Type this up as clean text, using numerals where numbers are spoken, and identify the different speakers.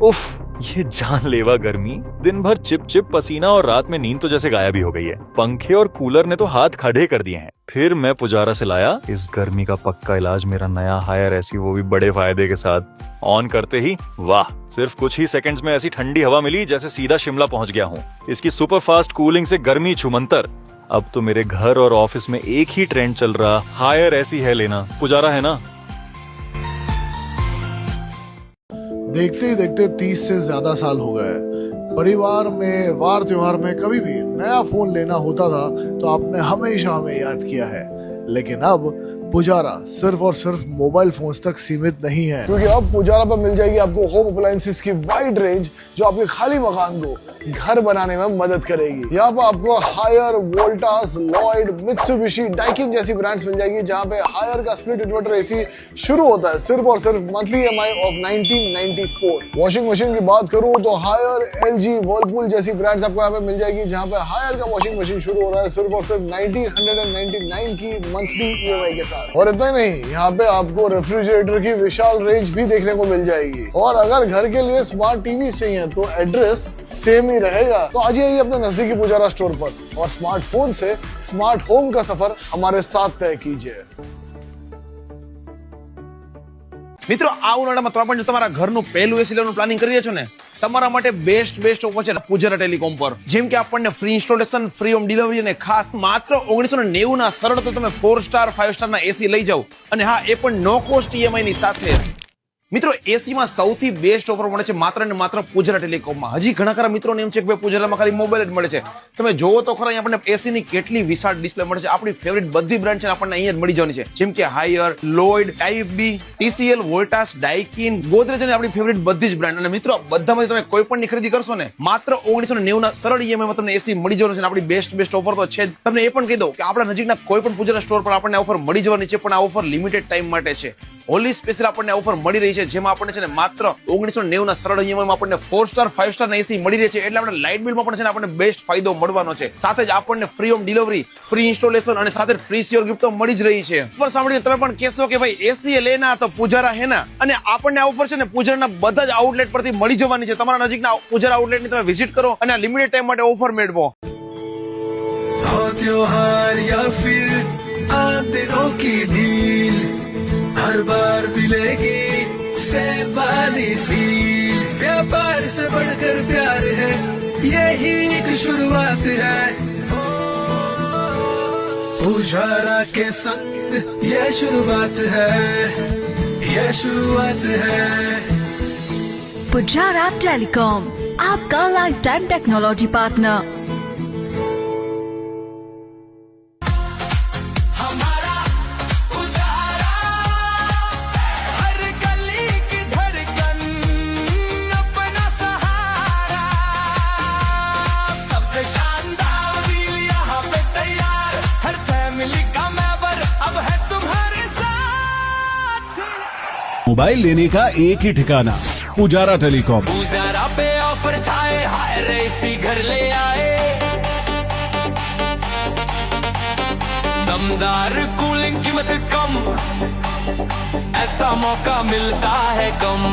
Speaker 1: उफ, ये जानलेवा गर्मी, दिन भर चिप चिप पसीना और रात में नींद तो जैसे गायब ही हो गई है। पंखे और कूलर ने तो हाथ खड़े कर दिए हैं। फिर मैं पुजारा से लाया इस गर्मी का पक्का इलाज, मेरा नया हायर एसी, वो भी बड़े फायदे के साथ। ऑन करते ही वाह, सिर्फ कुछ ही सेकंड्स में ऐसी ठंडी हवा मिली जैसे सीधा शिमला पहुंच गया हूँ। इसकी सुपर फास्ट कूलिंग से गर्मी छुमंतर। अब तो मेरे घर और ऑफिस में एक ही ट्रेंड चल रहा, हायर एसी है लेना। पुजारा है ना।
Speaker 2: देखते ही देखते 30 से ज्यादा साल हो गए। परिवार में वार त्योहार में कभी भी नया फोन लेना होता था तो आपने हमेशा हमें याद किया है। लेकिन अब पुजारा सिर्फ और सिर्फ मोबाइल फोन्स तक सीमित नहीं है, क्योंकि अब पुजारा पर मिल जाएगी आपको होम अप्लायंसेस की वाइड रेंज जो आपके खाली मकान को घर बनाने में मदद करेगी। यहाँ पर आपको Haier, Voltas, Lloyd, Mitsubishi, Daikin जैसी ब्रांड्स मिल जाएगी, जहाँ पे हायर का स्प्लिट इन्वर्टर एसी शुरू होता है सिर्फ और सिर्फ monthly EMI of 1994। Washing machine की बात करूँ तो हायर, LG, वर्लपूल जैसी ब्रांड्स आपको यहाँ पे मिल जाएगी, जहाँ पे हायर का वॉशिंग मशीन शुरू हो रहा है सिर्फ और सिर्फ 1999 की मंथली EMI के साथ। और इतना ही नहीं, यहाँ पे आपको रेफ्रिजरेटर की विशाल रेंज भी देखने को मिल जाएगी। और अगर घर के लिए स्मार्ट टीवी चाहिए तो एड्रेस सेम ही रहेगा। तो आज आइए अपने नजदीकी पुजारा स्टोर पर और स्मार्टफोन से स्मार्ट होम का सफर हमारे साथ तय कीजिए।
Speaker 3: મિત્રો આ ઉનાળામાં તમે પણ જો તમારા ઘરનું પહેલું એસી લેવાનું પ્લાનિંગ કરી રહ્યા છો ને, તમારા માટે બેસ્ટ ઓફર છે પુજારા ટેલિકોમ પર। જેમ કે આપણને free installation, free home delivery અને ખાસ માત્ર 1990 ના સરળ તો તમે 4 સ્ટાર 5 સ્ટાર ના એસી લઈ જાઓ, અને હા એ પણ નો કોસ્ટ EMI ની સાથે। મિત્રો એસી માં સૌથી બેસ્ટ ઓફર મળે છે માત્ર ને માત્ર પુજારા ટેલિકોમમાં। હજી ઘણા ખરા મિત્રોને એમ છે કે ભાઈ પુજારામાં ખાલી મોબાઈલ જ મળે છે। તમે જોવો તો ખરા આપણને એસી ની કેટલી વિશાળ ડિસ્પ્લે મળે છે। આપણી ફેવરિટ બધી બ્રાન્ડ છે આપણને અહીંયા જ મળી જવાની છે, જેમ કે હાયર, લોઇડ, ટાઈપ બી, TCL, વોલ્ટાસ, ડાઇકિન, ગોદરેજ અને આપણી ફેવરિટ બધી જ બ્રાન્ડ। અને મિત્રો બધામાંથી તમે કોઈ પણ ની ખરીદી કરશો ને માત્ર 1990 ના સરળ EMI માં તમને એસી મળી જવાનું છે। આપણી બેસ્ટ ઓફર તો છે જ। તમને એ પણ કહી દઉં કે આપણા નજીકના કોઈ પણ પુજારા સ્ટોર પર આપણને ઓફર મળી જવાની છે, પણ આ ઓફર લિમિટેડ ટાઈમ માટે છે। હોલી સ્પેશિયલ આપણને ઓફર મળી રહી છે, જેમાં આપણને છે ને માત્ર 1990 ના સરળ EMI માં આપણને 4 સ્ટાર 5 સ્ટાર ના એસી મળી રહે છે। એટલે આપણે લાઇટ બિલમાં પણ છે ને આપણને બેસ્ટ ફાયદો મળવાનો છે। સાથે જ આપણને free home delivery, free installation અને સાથે ફ્રી સિયોર ગિફ્ટ તો મળી જ રહી છે। ઓફર સાંભળીને તમે પણ કહેશો કે ભાઈ એસી લેના તો પુજારા હે ના, અને આપણને આ ઓફર છે ને પુજારાના બધા જ આઉટલેટ પરથી મળી જવાની છે। તમારા નજીકના પુજારા આઉટલેટની તમે વિઝિટ કરો અને આ લિમિટેડ ટાઈમ માટે ઓફર મેળવો।
Speaker 4: त्योहार या फिर आन दिनों की ढील, हर बार मिलेगी सेम वाली फील। व्यापार से बढ़कर प्यार है, यही एक शुरुआत है। पुजारा के संग ये शुरुआत है, ये शुरुआत है।
Speaker 5: पुजारा टेलीकॉम, आपका life time technology partner.
Speaker 6: Mobile लेने का एक ही ठिकाना, पुजारा टेलीकॉम।
Speaker 4: पुजारा पे ऑफर छाए, हायर एसी घर ले आए। दमदार कूलिंग, कीमत कम, ऐसा मौका मिलता है कम।